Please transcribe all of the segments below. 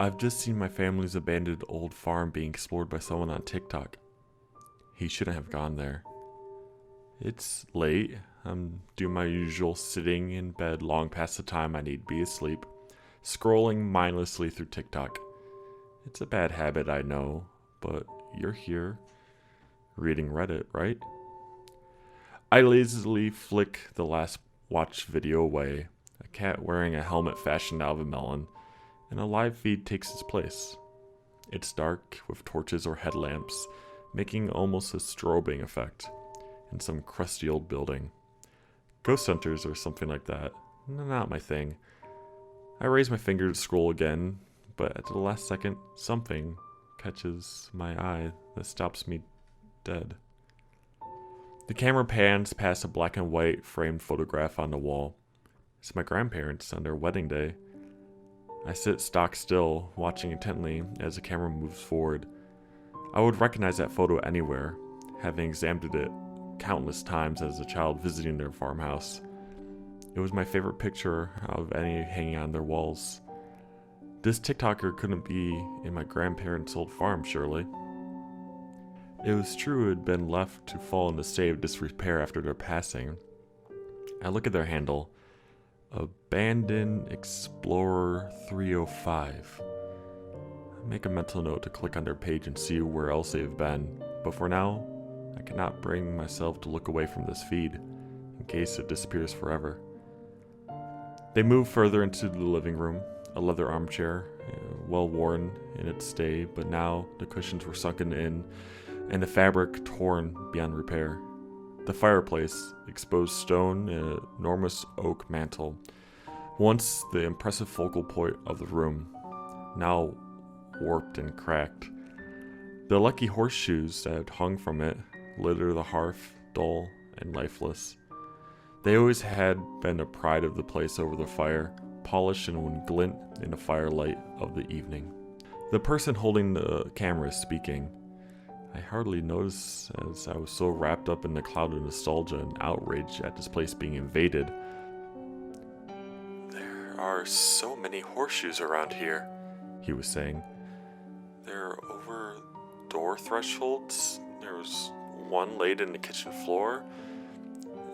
I've just seen my family's abandoned old farm being explored by someone on TikTok. He shouldn't have gone there. It's late. I'm doing my usual sitting in bed long past the time I need to be asleep, scrolling mindlessly through TikTok. It's a bad habit, I know, but you're here, reading Reddit, right? I lazily flick the last watched video away, a cat wearing a helmet fashioned out of a melon, and a live feed takes its place. It's dark, with torches or headlamps, making almost a strobing effect in some crusty old building. Ghost hunters or something like that. Not my thing. I raise my finger to scroll again, but at the last second, something catches my eye that stops me dead. The camera pans past a black and white framed photograph on the wall. It's my grandparents on their wedding day. I sit stock still, watching intently as the camera moves forward. I would recognize that photo anywhere, having examined it countless times as a child visiting their farmhouse. It was my favorite picture out of any hanging on their walls. This TikToker couldn't be in my grandparents' old farm, surely. It was true it had been left to fall in a state of disrepair after their passing. I look at their handle. Abandoned Explorer 305. I make a mental note to click on their page and see where else they've been, but for now, I cannot bring myself to look away from this feed, in case it disappears forever. They move further into the living room, a leather armchair, well worn in its stay, but now the cushions were sunken in and the fabric torn beyond repair. The fireplace, exposed stone, and an enormous oak mantel, once the impressive focal point of the room, now warped and cracked. The lucky horseshoes that had hung from it litter the hearth, dull and lifeless. They always had been a pride of the place over the fire, polished and would glint in the firelight of the evening. The person holding the camera is speaking. I hardly noticed as I was so wrapped up in the cloud of nostalgia and outrage at this place being invaded. There are so many horseshoes around here, he was saying. They're over door thresholds. There was one laid in the kitchen floor,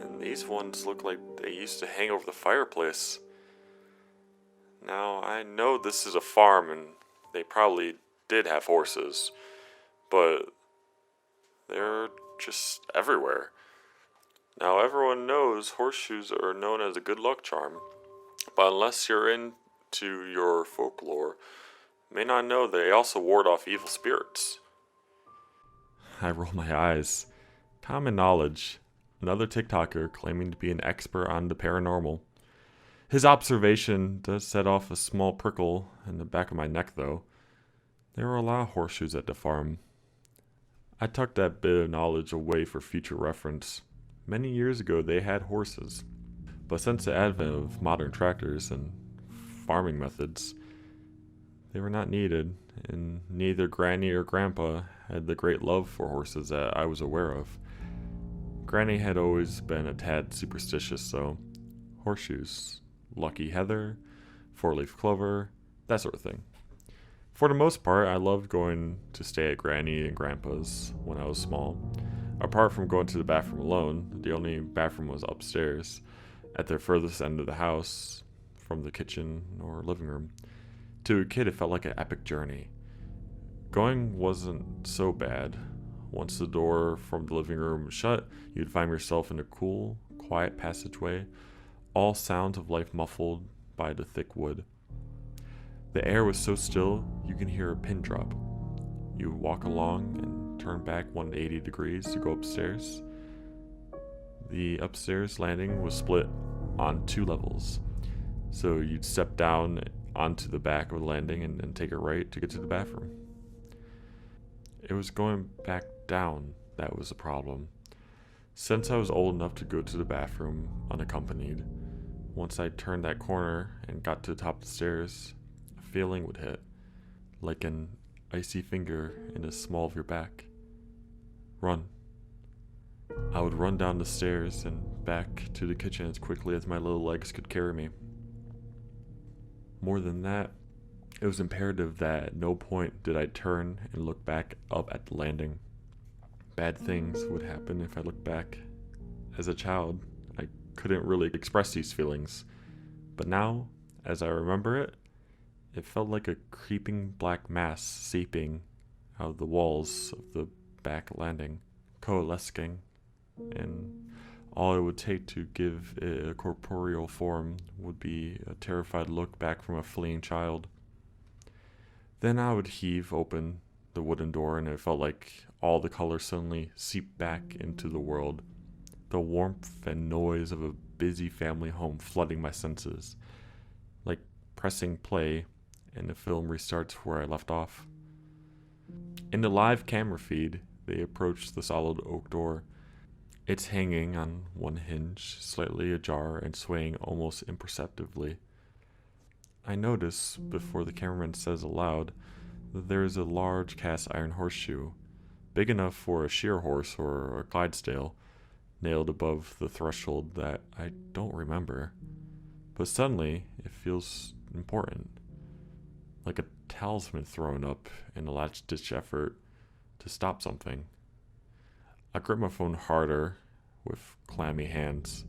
and these ones look like they used to hang over the fireplace. Now, I know this is a farm and they probably did have horses, but they're just everywhere. Now, everyone knows horseshoes are known as a good luck charm, but unless you're into your folklore, you may not know they also ward off evil spirits. I roll my eyes. Common knowledge. Another TikToker claiming to be an expert on the paranormal. His observation does set off a small prickle in the back of my neck, though. There were a lot of horseshoes at the farm. I tucked that bit of knowledge away for future reference. Many years ago, they had horses. But since the advent of modern tractors and farming methods, they were not needed, and neither Granny or Grandpa had the great love for horses that I was aware of. Granny had always been a tad superstitious, so horseshoes, lucky heather, four-leaf clover, that sort of thing. For the most part, I loved going to stay at Granny and Grandpa's when I was small. Apart from going to the bathroom alone, the only bathroom was upstairs, at the furthest end of the house, from the kitchen or living room. To a kid, it felt like an epic journey. Going wasn't so bad. Once the door from the living room was shut, you'd find yourself in a cool, quiet passageway, all sounds of life muffled by the thick wood. The air was so still, you can hear a pin drop. You walk along and turn back 180 degrees to go upstairs. The upstairs landing was split on 2 levels, so you'd step down onto the back of the landing and then take a right to get to the bathroom. It was going back down that was the problem. Since I was old enough to go to the bathroom unaccompanied, once I turned that corner and got to the top of the stairs, a feeling would hit, like an icy finger in the small of your back. Run. I would run down the stairs and back to the kitchen as quickly as my little legs could carry me. More than that, It was imperative that at no point did I turn and look back up at the landing. Bad things would happen if I looked back. As a child, I couldn't really express these feelings, but now, as I remember it, it felt like a creeping black mass seeping out of the walls of the back landing, coalescing, and all it would take to give it a corporeal form would be a terrified look back from a fleeing child. Then I would heave open the wooden door, and it felt like all the colors suddenly seeped back into the world. The warmth and noise of a busy family home flooding my senses, like pressing play, and the film restarts where I left off. In the live camera feed, they approach the solid oak door. It's hanging on one hinge, slightly ajar and swaying almost imperceptibly. I notice, before the cameraman says aloud, that there is a large cast iron horseshoe, big enough for a shear horse or a Clydesdale, nailed above the threshold that I don't remember. But suddenly, it feels important, like a talisman thrown up in a last-ditch effort to stop something. I grip my phone harder with clammy hands,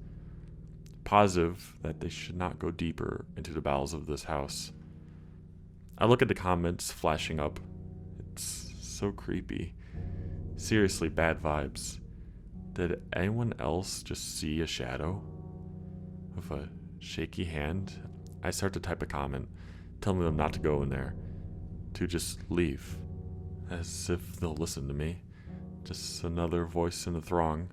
positive that they should not go deeper into the bowels of this house. I look at the comments flashing up. It's so creepy. Seriously bad vibes. Did anyone else just see a shadow? With a shaky hand, I start to type a comment, telling them not to go in there, to just leave, as if they'll listen to me. Just another voice in the throng.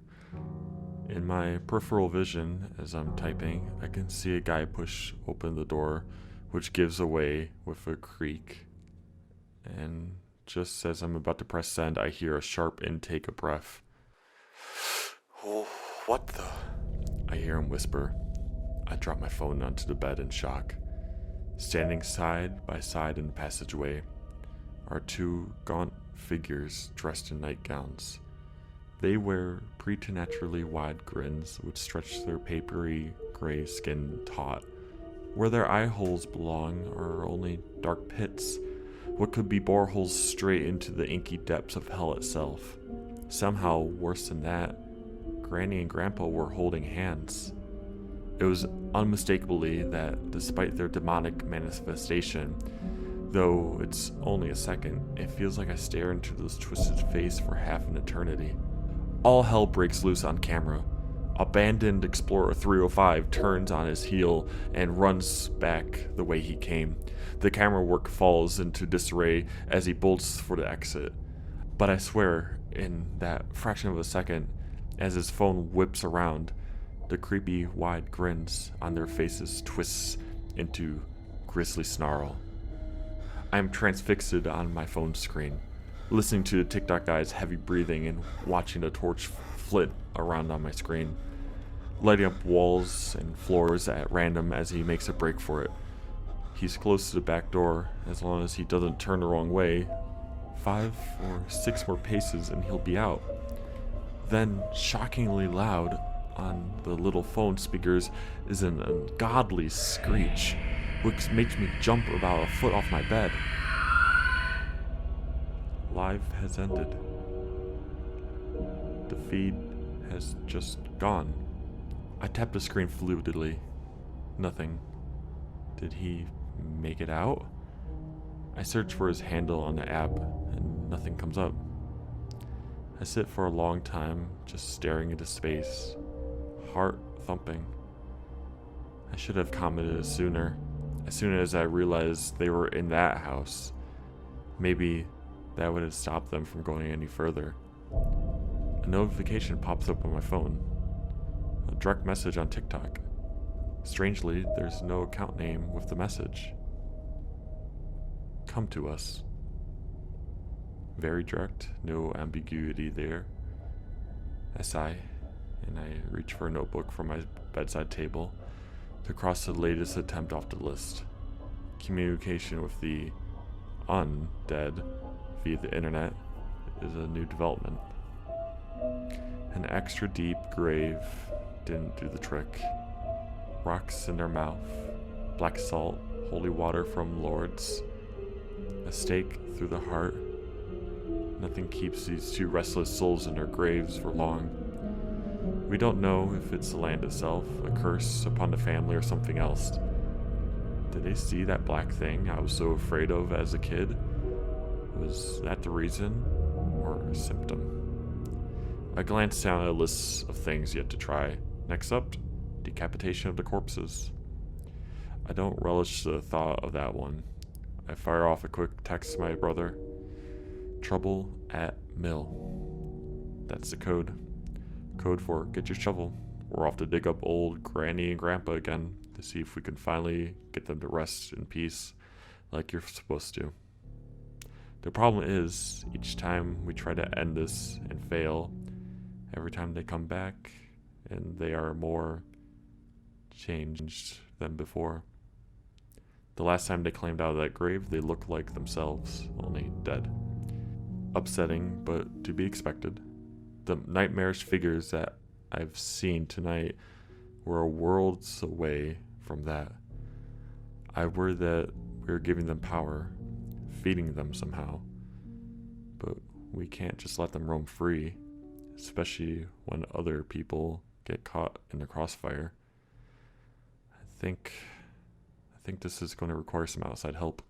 In my peripheral vision, as I'm typing, I can see a guy push open the door, which gives away with a creak. And just as I'm about to press send, I hear a sharp intake of breath. Oh, what the? I hear him whisper. I drop my phone onto the bed in shock. Standing side by side in the passageway are two gaunt figures dressed in nightgowns. They wear preternaturally wide grins which stretch their papery gray skin taut. Where their eye holes belong are only dark pits, what could be boreholes straight into the inky depths of hell itself. Somehow, worse than that, Granny and Grandpa were holding hands. It was unmistakably that despite their demonic manifestation, though it's only a second, it feels like I stare into this twisted face for half an eternity. All hell breaks loose on camera. Abandoned Explorer 305 turns on his heel and runs back the way he came. The camera work falls into disarray as he bolts for the exit. But I swear, in that fraction of a second, as his phone whips around, the creepy wide grins on their faces twists into grisly snarl. I am transfixed on my phone screen, listening to the TikTok guy's heavy breathing and watching the torch flit around on my screen, lighting up walls and floors at random as he makes a break for it. He's close to the back door. As long as he doesn't turn the wrong way, 5 or 6 more paces and he'll be out. Then, shockingly loud on the little phone speakers is an ungodly screech, which makes me jump about a foot off my bed. Live has ended. The feed has just gone. I tapped the screen fluidly. Nothing. Did he make it out? I search for his handle on the app, and nothing comes up. I sit for a long time, just staring into space, heart thumping. I should have commented sooner, as soon as I realized they were in that house. Maybe that would have stopped them from going any further. A notification pops up on my phone. A direct message on TikTok. Strangely, there's no account name with the message. Come to us. Very direct, no ambiguity there. I sigh, and I reach for a notebook from my bedside table to cross the latest attempt off the list. Communication with the undead via the internet is a new development. An extra deep grave didn't do the trick. Rocks in their mouth, black salt, holy water from lords, A stake through the heart. Nothing keeps these two restless souls in their graves for long. We don't know if it's the land itself, a curse upon the family, or something else. Did they see that black thing I was so afraid of as a kid? Was that the reason, or a symptom? I glanced down at a list of things yet to try. Next up, decapitation of the corpses. I don't relish the thought of that one. I fire off a quick text to my brother. Trouble at mill. That's the code. Code for get your shovel. We're off to dig up old Granny and Grandpa again to see if we can finally get them to rest in peace like you're supposed to. The problem is, each time we try to end this and fail, every time they come back and they are more changed than before. The last time they climbed out of that grave, they looked like themselves, only dead. Upsetting, but to be expected. The nightmarish figures that I've seen tonight were worlds away from that. I worry that we're giving them power, feeding them somehow. But we can't just let them roam free, especially when other people get caught in the crossfire. I think this is going to require some outside help.